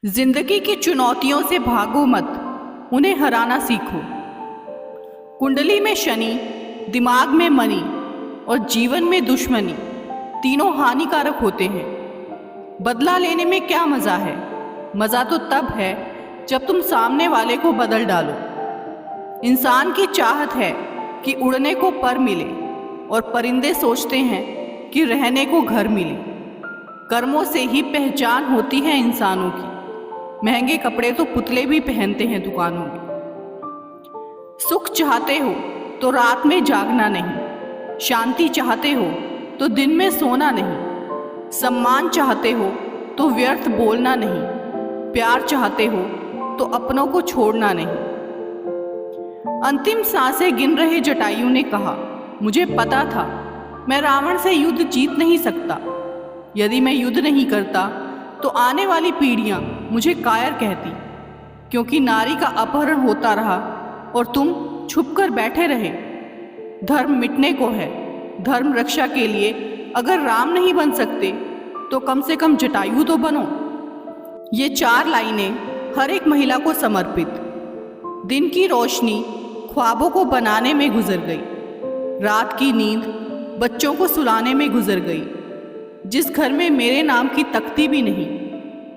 जिंदगी की चुनौतियों से भागो मत, उन्हें हराना सीखो। कुंडली में शनि, दिमाग में मनी और जीवन में दुश्मनी तीनों हानिकारक होते हैं। बदला लेने में क्या मज़ा है? मज़ा तो तब है जब तुम सामने वाले को बदल डालो। इंसान की चाहत है कि उड़ने को पर मिले और परिंदे सोचते हैं कि रहने को घर मिले। कर्मों से ही पहचान होती है इंसानों की। महंगे कपड़े तो पुतले भी पहनते हैं दुकानों में। सुख चाहते हो तो रात में जागना नहीं, शांति चाहते हो तो दिन में सोना नहीं, सम्मान चाहते हो तो व्यर्थ बोलना नहीं, प्यार चाहते हो तो अपनों को छोड़ना नहीं। अंतिम सांसें गिन रहे जटायु ने कहा, मुझे पता था मैं रावण से युद्ध जीत नहीं सकता। यदि मैं युद्ध नहीं करता तो आने वाली पीढ़ियां मुझे कायर कहती, क्योंकि नारी का अपहरण होता रहा और तुम छुपकर बैठे रहे। धर्म मिटने को है। धर्म रक्षा के लिए अगर राम नहीं बन सकते तो कम से कम जटायु तो बनो। ये 4 लाइनें हर एक महिला को समर्पित। दिन की रोशनी ख्वाबों को बनाने में गुजर गई, रात की नींद बच्चों को सुलाने में गुजर गई। जिस घर में मेरे नाम की तख्ती भी नहीं,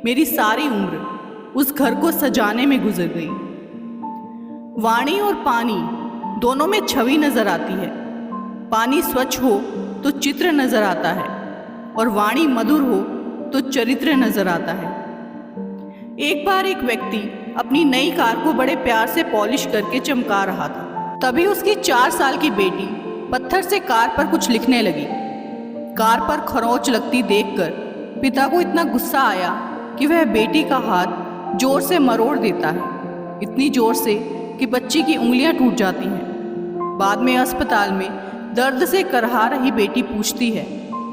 मेरी सारी उम्र उस घर को सजाने में गुजर गई। वाणी और पानी दोनों में छवि नजर आती है। पानी स्वच्छ हो तो चित्र नजर आता है और वाणी मधुर हो तो चरित्र नजर आता है। एक बार एक व्यक्ति अपनी नई कार को बड़े प्यार से पॉलिश करके चमका रहा था। तभी उसकी 4 साल की बेटी पत्थर से कार पर कुछ लिखने लगी। कार पर खरोंच लगती देखकर पिता को इतना गुस्सा आया कि वह बेटी का हाथ जोर से मरोड़ देता है, इतनी जोर से कि बच्ची की उंगलियां टूट जाती हैं। बाद में अस्पताल में दर्द से करहा रही बेटी पूछती है,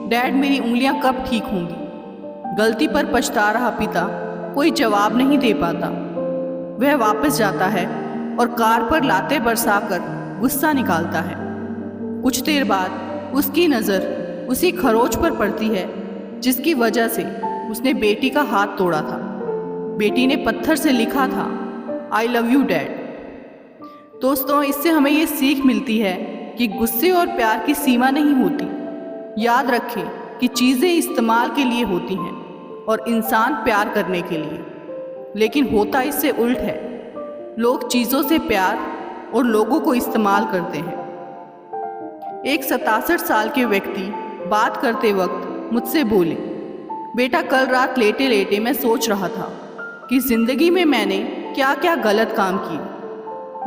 डैड मेरी उंगलियां कब ठीक होंगी? गलती पर पछता रहा पिता कोई जवाब नहीं दे पाता। वह वापस जाता है और कार पर लाते बरसाकर गुस्सा निकालता है। कुछ देर बाद उसकी नज़र उसी खरोच पर पड़ती है जिसकी वजह से उसने बेटी का हाथ तोड़ा था। बेटी ने पत्थर से लिखा था, आई लव यू डैड। दोस्तों, इससे हमें ये सीख मिलती है कि गुस्से और प्यार की सीमा नहीं होती। याद रखें कि चीज़ें इस्तेमाल के लिए होती हैं और इंसान प्यार करने के लिए, लेकिन होता इससे उल्ट है। लोग चीज़ों से प्यार और लोगों को इस्तेमाल करते हैं। एक 67 साल के व्यक्ति बात करते वक्त मुझसे बोले, बेटा कल रात लेटे लेटे मैं सोच रहा था कि ज़िंदगी में मैंने क्या क्या गलत काम किए।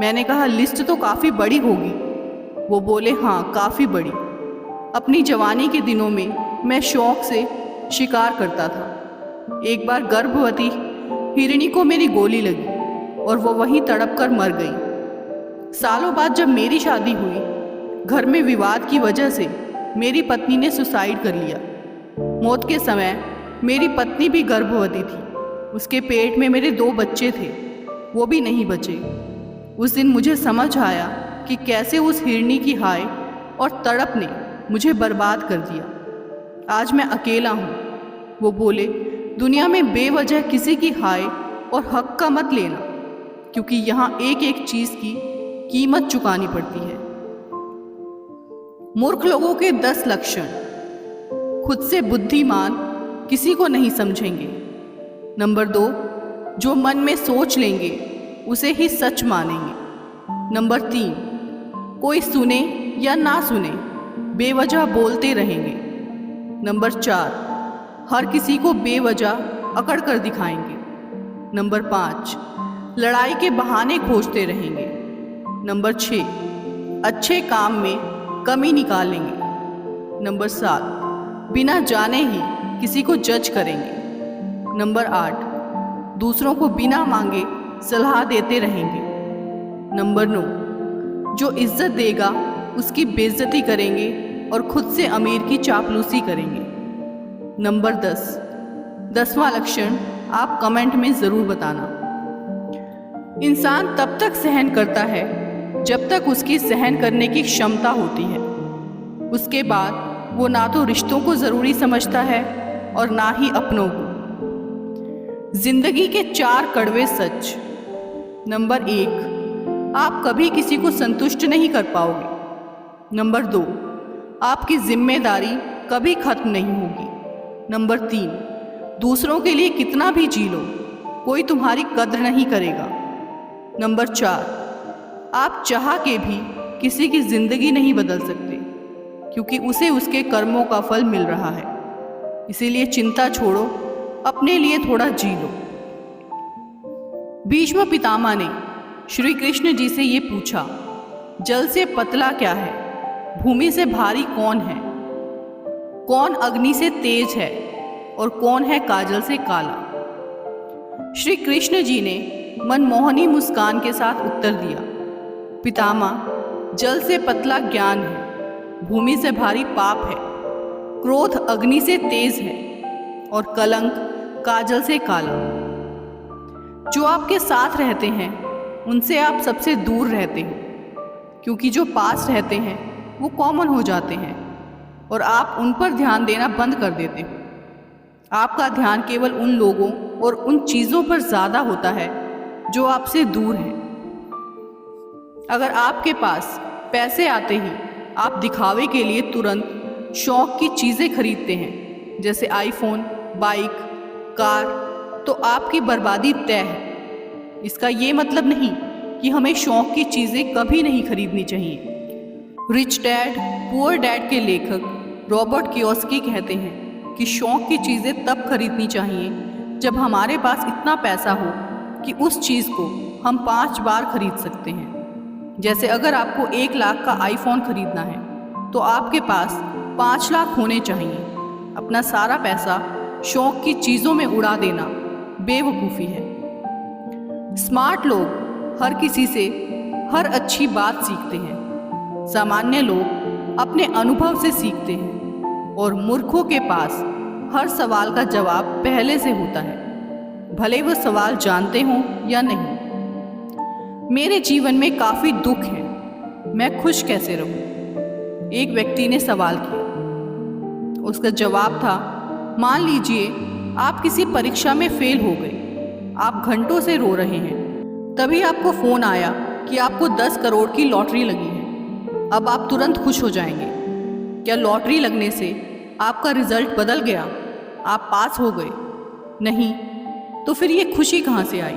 मैंने कहा, लिस्ट तो काफ़ी बड़ी होगी। वो बोले, हाँ काफ़ी बड़ी। अपनी जवानी के दिनों में मैं शौक़ से शिकार करता था। एक बार गर्भवती हिरणी को मेरी गोली लगी और वो वहीं तड़प कर मर गई। सालों बाद जब मेरी शादी हुई, घर में विवाद की वजह से मेरी पत्नी ने सुसाइड कर लिया। मौत के समय मेरी पत्नी भी गर्भवती थी। उसके पेट में मेरे 2 बच्चे थे, वो भी नहीं बचे। उस दिन मुझे समझ आया कि कैसे उस हिरणी की हाय और तड़प ने मुझे बर्बाद कर दिया। आज मैं अकेला हूँ। वो बोले, दुनिया में बेवजह किसी की हाय और हक का मत लेना, क्योंकि यहाँ एक एक चीज़ की कीमत चुकानी पड़ती है। मूर्ख लोगों के 10 लक्षण। खुद से बुद्धिमान किसी को नहीं समझेंगे। नंबर 2, जो मन में सोच लेंगे उसे ही सच मानेंगे। नंबर 3, कोई सुने या ना सुने बेवजह बोलते रहेंगे। नंबर 4, हर किसी को बेवजह अकड़ कर दिखाएंगे। नंबर 5, लड़ाई के बहाने खोजते रहेंगे। नंबर 6, अच्छे काम में कमी निकालेंगे। नंबर 7, बिना जाने ही किसी को जज करेंगे। नंबर 8, दूसरों को बिना मांगे सलाह देते रहेंगे। नंबर 9, जो इज्जत देगा उसकी बेइज्जती करेंगे और खुद से अमीर की चापलूसी करेंगे। नंबर 10वां लक्षण आप कमेंट में ज़रूर बताना। इंसान तब तक सहन करता है जब तक उसकी सहन करने की क्षमता होती है। उसके बाद वो ना तो रिश्तों को ज़रूरी समझता है और ना ही अपनों को। जिंदगी के 4 कड़वे सच। नंबर 1, आप कभी किसी को संतुष्ट नहीं कर पाओगे। नंबर 2, आपकी जिम्मेदारी कभी खत्म नहीं होगी। नंबर 3, दूसरों के लिए कितना भी जी लो, कोई तुम्हारी कद्र नहीं करेगा। नंबर 4, आप चाह के भी किसी की जिंदगी नहीं बदल सकते, क्योंकि उसे उसके कर्मों का फल मिल रहा है। इसीलिए चिंता छोड़ो, अपने लिए थोड़ा जी लो। भीष्म पितामह ने श्री कृष्ण जी से ये पूछा, जल से पतला क्या है, भूमि से भारी कौन है, कौन अग्नि से तेज है और कौन है काजल से काला। श्री कृष्ण जी ने मनमोहनी मुस्कान के साथ उत्तर दिया, पितामह, जल से पतला ज्ञान है, भूमि से भारी पाप है, क्रोध अग्नि से तेज है और कलंक काजल से काला। जो आपके साथ रहते हैं उनसे आप सबसे दूर रहते हो, क्योंकि जो पास रहते हैं वो कॉमन हो जाते हैं और आप उन पर ध्यान देना बंद कर देते हो। आपका ध्यान केवल उन लोगों और उन चीज़ों पर ज़्यादा होता है जो आपसे दूर हैं। अगर आपके पास पैसे आते ही आप दिखावे के लिए तुरंत शौक की चीज़ें खरीदते हैं, जैसे आईफोन, बाइक, कार, तो आपकी बर्बादी तय है। इसका ये मतलब नहीं कि हमें शौक की चीज़ें कभी नहीं खरीदनी चाहिए। रिच डैड पुअर डैड के लेखक रॉबर्ट कियोसाकी कहते हैं कि शौक की चीज़ें तब खरीदनी चाहिए जब हमारे पास इतना पैसा हो कि उस चीज़ को हम 5 बार खरीद सकते हैं। जैसे अगर आपको 1 लाख का आईफोन खरीदना है तो आपके पास 5 लाख होने चाहिए। अपना सारा पैसा शौक की चीज़ों में उड़ा देना बेवकूफ़ी है। स्मार्ट लोग हर किसी से हर अच्छी बात सीखते हैं। सामान्य लोग अपने अनुभव से सीखते हैं और मूर्खों के पास हर सवाल का जवाब पहले से होता है, भले वो सवाल जानते हों या नहीं। मेरे जीवन में काफ़ी दुख है, मैं खुश कैसे रहूं? एक व्यक्ति ने सवाल किया। उसका जवाब था, मान लीजिए आप किसी परीक्षा में फेल हो गए, आप घंटों से रो रहे हैं, तभी आपको फ़ोन आया कि आपको 10 करोड़ की लॉटरी लगी है। अब आप तुरंत खुश हो जाएंगे। क्या लॉटरी लगने से आपका रिजल्ट बदल गया? आप पास हो गए? नहीं। तो फिर ये खुशी कहाँ से आई?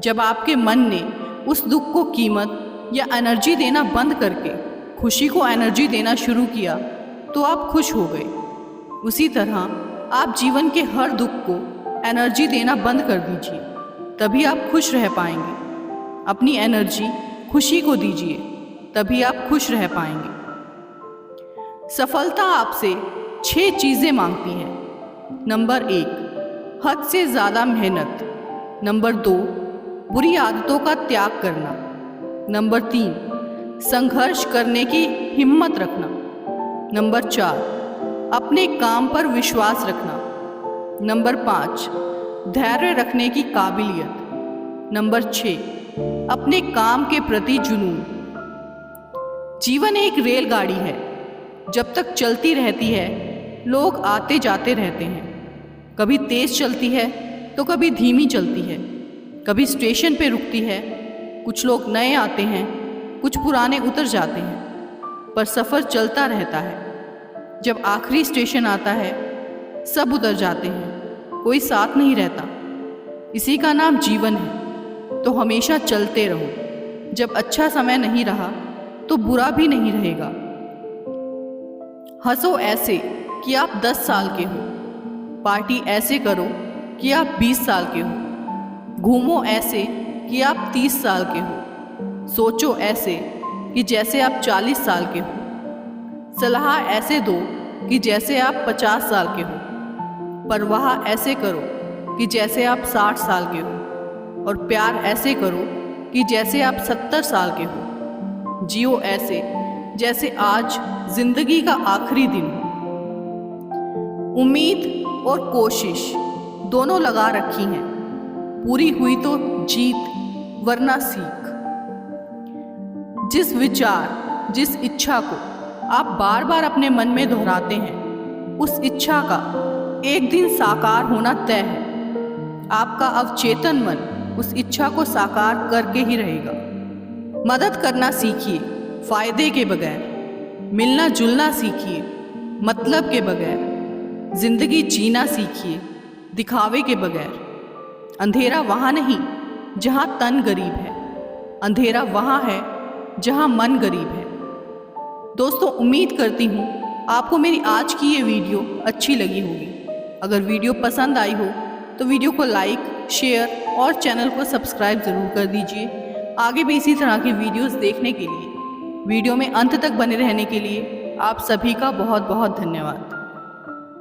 जब आपके मन ने उस दुख को कीमत या एनर्जी देना बंद करके खुशी को एनर्जी देना शुरू किया तो आप खुश हो गए। उसी तरह आप जीवन के हर दुख को एनर्जी देना बंद कर दीजिए, तभी आप खुश रह पाएंगे। अपनी एनर्जी खुशी को दीजिए, तभी आप खुश रह पाएंगे। सफलता आपसे 6 चीज़ें मांगती है। नंबर 1, हद से ज़्यादा मेहनत। नंबर 2, बुरी आदतों का त्याग करना। नंबर 3, संघर्ष करने की हिम्मत रखना। नंबर 4, अपने काम पर विश्वास रखना। नंबर 5, धैर्य रखने की काबिलियत। नंबर 6, अपने काम के प्रति जुनून। जीवन एक रेलगाड़ी है, जब तक चलती रहती है लोग आते जाते रहते हैं। कभी तेज चलती है तो कभी धीमी चलती है, कभी स्टेशन पे रुकती है। कुछ लोग नए आते हैं, कुछ पुराने उतर जाते हैं, पर सफ़र चलता रहता है। जब आखिरी स्टेशन आता है सब उतर जाते हैं, कोई साथ नहीं रहता। इसी का नाम जीवन है। तो हमेशा चलते रहो। जब अच्छा समय नहीं रहा तो बुरा भी नहीं रहेगा। हंसो ऐसे कि आप 10 साल के हो, पार्टी ऐसे करो कि आप 20 साल के हो, घूमो ऐसे कि आप 30 साल के हो, सोचो ऐसे कि जैसे आप 40 साल के हो, सलाह ऐसे दो कि जैसे आप 50 साल के हो, परवाह ऐसे करो कि जैसे आप 60 साल के हो, और प्यार ऐसे करो कि जैसे आप 70 साल के हो। जियो ऐसे जैसे आज जिंदगी का आखिरी दिन हो। उम्मीद और कोशिश दोनों लगा रखी हैं, पूरी हुई तो जीत वरना सीख। जिस विचार, जिस इच्छा को आप बार बार अपने मन में दोहराते हैं, उस इच्छा का एक दिन साकार होना तय है। आपका अवचेतन मन उस इच्छा को साकार करके ही रहेगा। मदद करना सीखिए फायदे के बगैर, मिलना जुलना सीखिए मतलब के बगैर, जिंदगी जीना सीखिए दिखावे के बगैर। अंधेरा वहाँ नहीं जहाँ तन गरीब है, अंधेरा वहाँ है जहाँ मन गरीब है। दोस्तों, उम्मीद करती हूँ आपको मेरी आज की ये वीडियो अच्छी लगी होगी। अगर वीडियो पसंद आई हो तो वीडियो को लाइक, शेयर और चैनल को सब्सक्राइब ज़रूर कर दीजिए। आगे भी इसी तरह की वीडियोस देखने के लिए, वीडियो में अंत तक बने रहने के लिए आप सभी का बहुत बहुत धन्यवाद।